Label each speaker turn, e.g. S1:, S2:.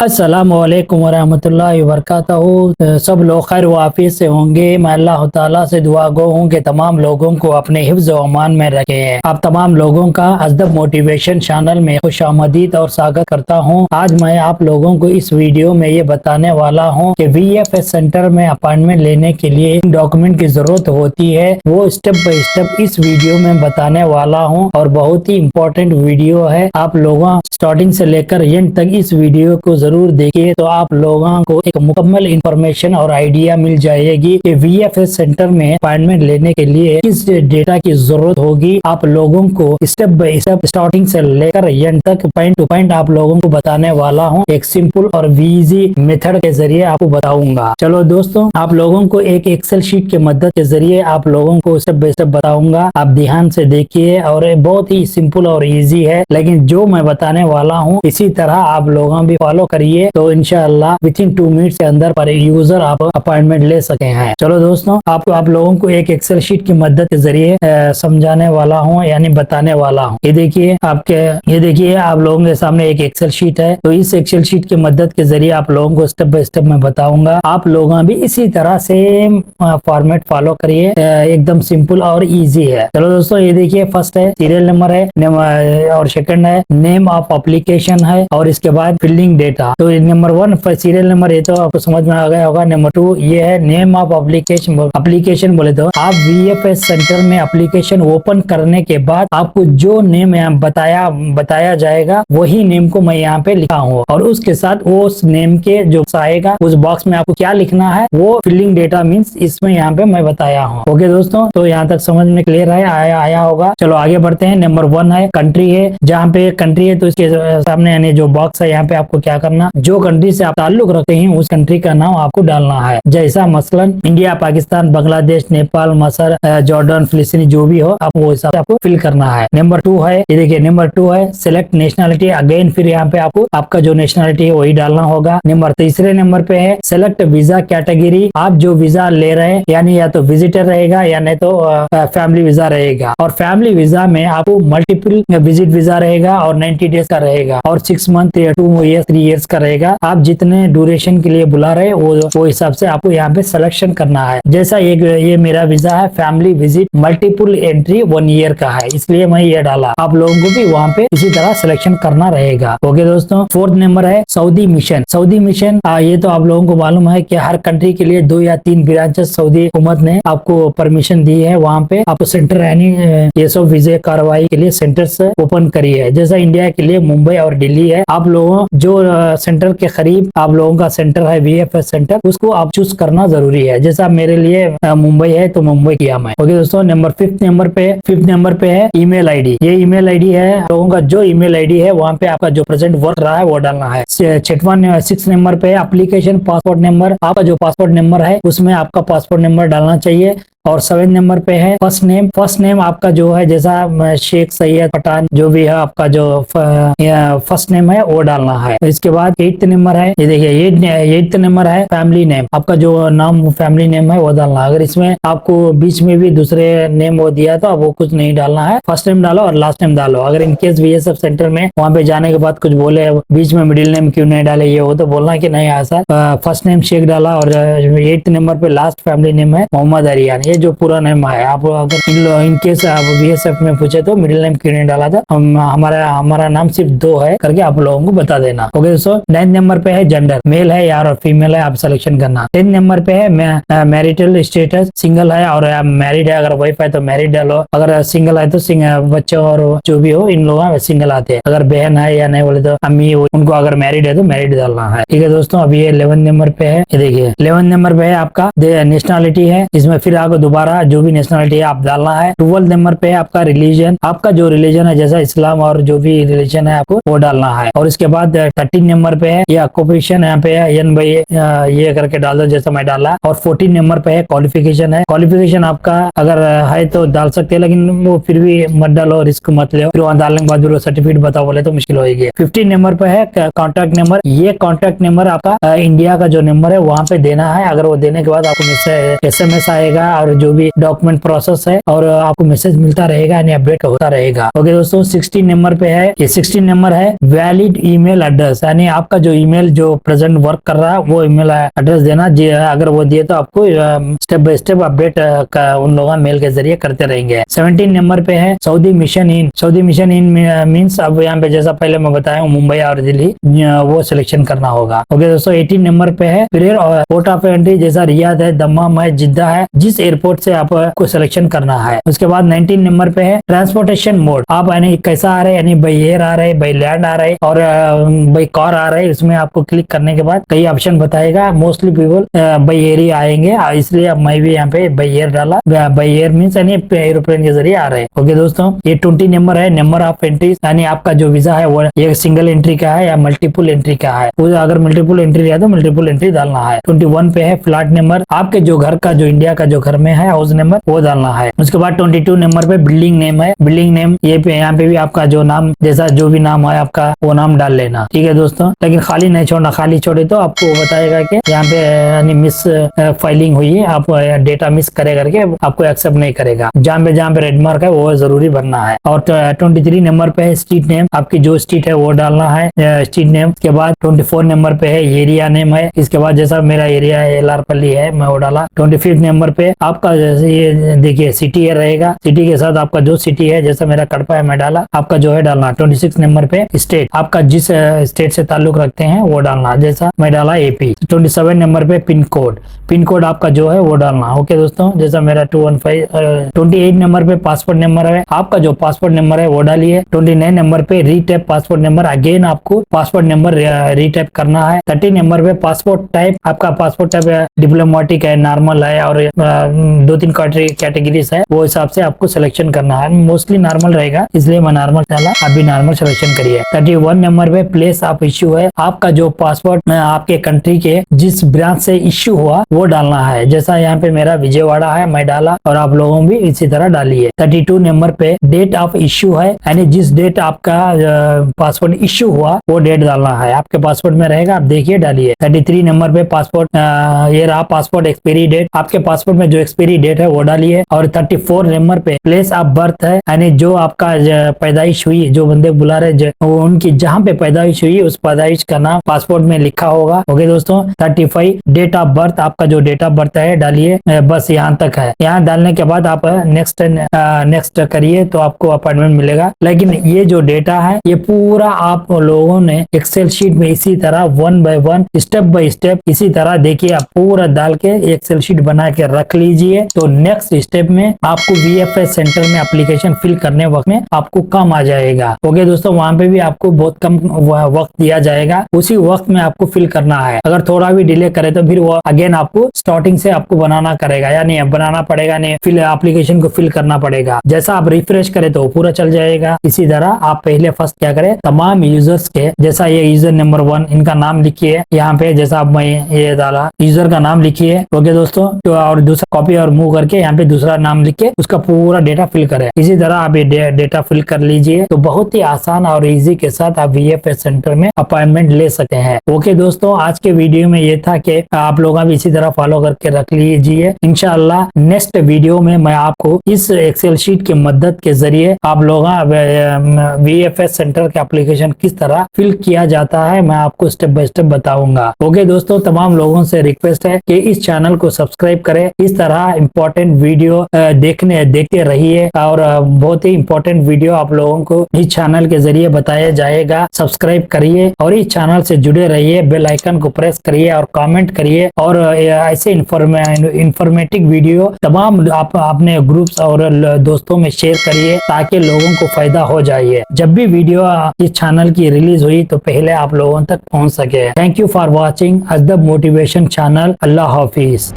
S1: अस्सलामुअलैकुम वरहमतुल्लाहि वबरकातुहू। सब लोग खैर वाफियत से होंगे। मैं अल्लाह ताला से दुआ गो हूँ कि तमाम लोगों को अपने हिफ्ज़ व अमान में रखे। आप तमाम लोगों का अज़दब मोटिवेशन चैनल में खुशामदीद और स्वागत करता हूँ। आज मैं आप लोगों को इस वीडियो में ये बताने वाला हूँ कि VFS सेंटर में अपॉइंटमेंट लेने के लिए डॉक्यूमेंट की जरूरत होती है, वो स्टेप बाय स्टेप इस वीडियो में बताने वाला हूँ और बहुत ही इम्पोर्टेंट वीडियो है। आप लोगों स्टार्टिंग से लेकर एंड तक इस वीडियो को जरूर देखिए तो आप लोगों को एक मुकम्मल इंफॉर्मेशन और आइडिया मिल जाएगी कि VFS सेंटर में अपॉइंटमेंट लेने के लिए किस डेटा की जरूरत होगी। आप लोगों को स्टेप बाय स्टेप स्टार्टिंग से लेकर एंड तक पॉइंट टू पॉइंट आप लोगों को बताने वाला हूँ। एक सिंपल और इजी मेथड के जरिए आपको बताऊंगा। चलो दोस्तों, आप लोगों को एक एक्सेल शीट के मदद के जरिए आप लोगों को स्टेप बाय स्टेप बताऊंगा। आप ध्यान से देखिए और बहुत ही सिंपल और इजी है, लेकिन जो मैं बताने वाला हूँ इसी तरह आप लोगों भी फॉलो करिए तो इंशाअल्लाह विथिन 2 मिनट्स के अंदर पर यूजर आप अपॉइंटमेंट ले सके हैं। चलो दोस्तों, आप लोगों को एक एक्सेल शीट की मदद के जरिए समझाने वाला हूँ, यानी बताने वाला हूँ। ये देखिए आप लोगों के सामने एक एक्सेल शीट है। तो इस एक्सेल शीट की मदद के जरिए आप लोगों को स्टेप बाय स्टेप मैं बताऊंगा। आप लोग भी इसी तरह सेम फॉर्मेट फॉलो करिए, एकदम सिंपल और इजी है। चलो दोस्तों, ये देखिए फर्स्ट है सीरियल नंबर है और सेकंड है नेम ऑफ एप्लीकेशन है और इसके बाद फिलिंग डेटा। तो नंबर 1 सीरियल नंबर, ये तो आपको समझ में आ गया होगा। नंबर 2 ये है नेम ऑफ एप्लीकेशन बोले तो आप VFS सेंटर में एप्लीकेशन ओपन करने के बाद आपको जो नेम यहाँ बताया जाएगा वही नेम को मैं यहाँ पे लिखा हूँ और उसके साथ उस नेम के जो आएगा उस बॉक्स में आपको क्या लिखना है वो फिलिंग डेटा मीन्स इसमें यहाँ पे मैं बताया हूँ। ओके दोस्तों, तो यहाँ तक समझ में क्लियर है, आया होगा। चलो आगे बढ़ते हैं। नंबर 1 है कंट्री है। जहाँ पे कंट्री है तो इसके सामने यानी जो बॉक्स है यहाँ पे आपको क्या करना, जो कंट्री से आप ताल्लुक रखते हैं उस कंट्री का नाम आपको डालना है। जैसा मसलन इंडिया, पाकिस्तान, बांग्लादेश, नेपाल, मसर, जॉर्डन, फिलिस्तीन जो भी हो आप वो हिसाब से आपको फिल करना है। नंबर 2 है, ये देखिए नंबर 2 है सिलेक्ट नेशनलिटी। अगेन फिर यहाँ पे आपको आपका जो नेशनलिटी है वही डालना होगा। तीसरे नंबर पे है सेलेक्ट वीजा कैटेगरी। आप जो वीजा ले रहे हैं यानी या तो विजिटर रहेगा या नहीं तो फैमिली वीजा रहेगा। और फैमिली वीजा में आपको मल्टीपल विजिट वीजा रहेगा और 90 डेज का रहेगा और 6 मंथ, 2 ईयर, 3 ईयर्स का रहेगा। आप जितने ड्यूरेशन के लिए बुला रहे वो हिसाब से आपको यहाँ पे सिलेक्शन करना है। जैसा ये मेरा वीजा है family visit multiple entry 1 year का है, इसलिए मैं ये डाला। आप लोगों को भी वहाँ पे इसी तरह सिलेक्शन करना रहेगा। ओके दोस्तों, 4th नंबर है सऊदी मिशन। सऊदी मिशन ये तो आप लोगों को मालूम है कि हर कंट्री के लिए 2 या 3 ब्रांचेस सऊदी हुकूमत ने आपको परमिशन दी है। वहाँ पे आपको सेंटर यानी ये सब वीजे कार्रवाई के लिए सेंटर्स ओपन करी है। जैसा इंडिया के लिए मुंबई और दिल्ली है। आप लोगों जो सेंटर के करीब आप लोगों का सेंटर है VFS सेंटर, उसको आप चूज करना जरूरी है। जैसा मेरे लिए मुंबई है तो मुंबई किया मैं। ओके दोस्तों, फिफ्थ नंबर पे है ईमेल आईडी। ये ईमेल आईडी है लोगों का, जो ईमेल आईडी है वहाँ पे आपका जो प्रेजेंट वर्क रहा है वो डालना है। 6 नंबर पे एप्लीकेशन पासपोर्ट नंबर। आपका जो पासपोर्ट नंबर है उसमें आपका पासपोर्ट नंबर डालना चाहिए। और 7 नंबर पे है फर्स्ट नेम आपका जो है जैसा शेख, सैयद, पठान जो भी है आपका जो फर्स्ट नेम है वो डालना है। इसके बाद 8th नंबर है, ये देखिए 8th नंबर है फैमिली नेम। आपका जो नाम फैमिली नेम है वो डालना है। अगर इसमें आपको बीच में भी दूसरे नेम वो दिया तो वो कुछ नहीं डालना है, फर्स्ट नेम डालो और लास्ट नेम डालो। अगर इनकेस VFS सेंटर में वहाँ पे जाने के बाद कुछ बोले बीच में मिडिल नेम क्यों नहीं डाले, ये हो तो बोलना की नहीं ऐसा, फर्स्ट नेम शेख डाला और 8th नंबर पे लास्ट फैमिली नेम है मोहम्मद अरियान, ये जो पूरा नेम है। आप अगर इनकेस आप VFS में पूछे तो मिडिल नेम क्यों नहीं डाला था, हमारा नाम सिर्फ 2 है करके आप लोगों को बता देना। ओके दोस्तों, 9th नंबर पे है जेंडर, मेल है यार और फीमेल है, आप सिलेक्शन करना। 10th नंबर पे है मैरिटल स्टेटस, सिंगल है और मैरिड है। अगर वाइफ है तो मैरिड डालो, अगर सिंगल है तो बच्चे और जो भी हो इन लोग सिंगल आते हैं। अगर बहन है या नहीं बोले तो अम्मी, उनको अगर मैरिड है तो मैरिड डालना है। ठीक है दोस्तों, अभी ये 11th नंबर पे है। ये देखिए 11th नंबर पे है आपका नेशनलिटी है, इसमें फिर आपको दोबारा जो भी नेशनलिटी है आप डालना है। 12th नंबर पे है आपका रिलीजन, आपका जो रिलीजन है जैसा इस्लाम और जो भी रिलीजन है आपको वो डालना है। और इसके बाद 13 नंबर पे है ये ऑक्यूपेशन, यहाँ पे एन भाई ये करके डाल दो जैसा मैं डाला। और 14 नंबर पे है क्वालिफिकेशन है। क्वालिफिकेशन आपका अगर है तो डाल सकते हैं, लेकिन वो फिर भी मत डालो, रिस्क मत लो, फिर वहाँ डालने के बाद सर्टिफिकेट बताओ बोले तो मुश्किल होगी। 15 नंबर पे है कॉन्टैक्ट नंबर। ये कॉन्टैक्ट नंबर आपका इंडिया का जो नंबर है वहाँ पे देना है। अगर वो देने के बाद आपको SMS आएगा और जो भी डॉक्यूमेंट प्रोसेस है और आपको मैसेज मिलता रहेगा यानी अपडेट होता रहेगा। ओके दोस्तों 16 नंबर पे है, ये 16 नंबर है वैलिड ईमेल एड्रेस, यानी आपका जो ईमेल जो प्रेजेंट वर्क कर रहा है वो ईमेल एड्रेस देना। अगर वो दिए तो आपको स्टेप बाय स्टेप अपडेट उन लोगों मेल के जरिए करते रहेंगे। 17 नंबर पे है Saudi mission in. Saudi mission in means अब यहाँ पे जैसा पहले मैं बताया हूँ मुंबई और दिल्ली वो सिलेक्शन करना होगा। ओके दोस्तों 18 नंबर पे है फिर पोर्ट ऑफ एंट्री, जैसा रियाद है, दम्माम है, जिद्दा है, जिस एयरपोर्ट से आपको सिलेक्शन करना है। उसके बाद 19 नंबर पे है ट्रांसपोर्टेशन मोड, आप यानी कैसा आ रहे हैं, यानी बाई एयर आ रहे, बाई लैंड आ रहे और बाई कार आ रहे। इसमें आपको क्लिक करने के बाद कई ऑप्शन बताएगा, मोस्टली पीपल बाई एयर ही आएंगे, इसलिए अब मैं भी यहाँ पे बाई एयर डाला। बाई एयर मीन्स यानी एरोप्लेन के जरिए आ रहे। ओके दोस्तों ये 20 नंबर है नंबर ऑफ एंट्रीज, यानी आपका जो वीजा है वो एक सिंगल एंट्री का है या मल्टीपल एंट्री का है। अगर मल्टीपल एंट्री है तो मल्टीपल एंट्री डालना है। 21 पे है फ्लैट नंबर, आपके जो घर का जो इंडिया का जो घर में है हाउस नंबर वो डालना है। उसके बाद 22 नंबर पे बिल्डिंग नेम है, बिल्डिंग नेम ये पे यहाँ पे भी आपका जो नाम जैसा जो भी नाम है आपका वो नाम डाल लेना, ठीक है दोस्तों, लेकिन खाली नहीं छोड़ना। खाली छोड़े तो आपको बताएगा कि यहाँ पे यानी मिस फाइलिंग हुई है, आप डेटा मिस करे करके आपको एक्सेप्ट नहीं करेगा। जहाँ पे रेड मार्क है वो जरूरी भरना है। और 23 नंबर पे है स्ट्रीट नेम, आपकी जो स्ट्रीट है वो डालना है स्ट्रीट नेम। इसके बाद 24 नंबर पे है एरिया नेम है, इसके बाद जैसा मेरा एरिया है एलआरपल्ली है मैं वो डाला। 25 नंबर पे आपका जैसे ये देखिए सिटी है रहेगा, सिटी के साथ आपका जो सिटी है जैसा मेरा कड़पा है मैं डाला, आपका जो है डालना। 26 नंबर पे स्टेट, आपका जिस स्टेट से ताल्लुक रखते हैं वो डालना, जैसा मैं डाला एपी। 27 नंबर पे पिन कोड, पिन कोड आपका जो है वो डालना। ओके दोस्तों जैसा मेरा 215। 28 नंबर पे पासपोर्ट नंबर है, आपका जो पासपोर्ट नंबर है वो डालिए। 29 नंबर पे रीटाइप पासपोर्ट नंबर, अगेन आपको पासपोर्ट नंबर रीटाइप करना है। 30 नंबर पे पासपोर्ट टाइप, आपका पासपोर्ट टाइप डिप्लोमेटिक है, नॉर्मल है और 2-3 कैटेगरीज है, वो हिसाब से आपको सिलेक्शन करना है। मोस्टली नॉर्मल रहेगा इसलिए मैं नॉर्मल डाला, अभी नॉर्मल सिलेक्शन करिए। 31 नंबर पे प्लेस ऑफ इश्यू है, आपका जो पासपोर्ट आपके कंट्री के जिस ब्रांच से इश्यू हुआ वो डालना है, जैसा यहाँ पे मेरा विजयवाड़ा है मैं डाला और आप लोगों भी इसी तरह डालिए। 32 नंबर पे डेट ऑफ इश्यू है, यानी जिस डेट आपका पासपोर्ट इश्यू हुआ वो डेट डालना है, आपके पासपोर्ट में रहेगा, आप देखिए डालिए। 33 नंबर पे पासपोर्ट ये रहा पासपोर्ट एक्सपायरी डेट, आपके पासपोर्ट में जो एक्सपायरी डेट है वो डालिए। और 34 नंबर पे प्लेस ऑफ बर्थ है, यानी जो आपका पैदाइश हुई, जो बंदे बुला रहे उनकी जहाँ पे पैदाइश हुई उस पैदाइश का नाम पासपोर्ट में लिखा होगा। ओके दोस्तों 35 डेट ऑफ बर्थ, आपका जो डेट ऑफ बर्थ है डालिए, बस यहाँ तक है। यहाँ डालने के बाद आप नेक्स्ट करिए तो आपको अपॉइंटमेंट मिलेगा। लेकिन ये जो डेटा है ये पूरा आप लोगों ने एक्सेल शीट में इसी तरह 1 बाय 1 स्टेप बाय स्टेप इसी तरह देखिए आप पूरा डाल के एक्सेल शीट बना के रख लीजिए, तो नेक्स्ट स्टेप में आपको VFS सेंटर में एप्लीकेशन फिल करने वक्त में आपको कम आ जाएगा। ओके दोस्तों वहां पे भी आपको बहुत कम वक्त दिया जाएगा, उसी वक्त में आपको फिल करना है। अगर थोड़ा भी डिले करे तो फिर वो अगेन आपको स्टार्टिंग से आपको बनाना करेगा, यानी बनाना पड़ेगा, नहीं फिल एप्लीकेशन को फिल करना पड़ेगा। जैसा आप रिफ्रेश करें तो पूरा चल जाएगा। इसी तरह आप पहले फर्स्ट क्या करें, तमाम यूजर्स के जैसा ये यूजर नंबर 1 इनका नाम लिखिए यहाँ पे, जैसा आप मैं ये डाला यूजर का नाम लिखिए। ओके दोस्तों तो और दूसरा कॉपी और मूव करके यहाँ पे दूसरा नाम लिख के उसका पूरा डेटा फिल करें। इसी तरह आप ये डेटा फिल कर लीजिए, तो बहुत ही आसान और इजी के साथ आप VFS सेंटर में अपॉइंटमेंट ले सकते हैं। ओके दोस्तों आज के वीडियो में ये था कि आप लोग भी इसी तरह फॉलो करके रख लीजिए। इंशाल्लाह नेक्स्ट वीडियो में मैं आपको इस एक्सेल शीट की मदद के जरिए आप लोग VFS सेंटर के एप्लीकेशन किस तरह फिल किया जाता है मैं आपको स्टेप बाय स्टेप बताऊंगा। ओके दोस्तों तमाम लोगों से रिक्वेस्ट है कि इस चैनल को सब्सक्राइब करें, इस तरह इम्पोर्टेंट वीडियो देखते रहिए और बहुत ही इम्पोर्टेंट वीडियो आप लोगों को इस चैनल के जरिए बताया जाएगा। सब्सक्राइब करिए और इस चैनल से जुड़े रहिए, बेल आइकन को प्रेस करिए और कमेंट करिए और ऐसे इंफॉर्मेटिव वीडियो तमाम आप अपने ग्रुप्स और दोस्तों में शेयर करिए ताकि लोगों को फायदा हो जाए। जब भी वीडियो इस चैनल की रिलीज हुई तो पहले आप लोगों तक पहुंच सके। थैंक यू फॉर वॉचिंग अजदब मोटिवेशन चैनल। अल्लाह हाफिज।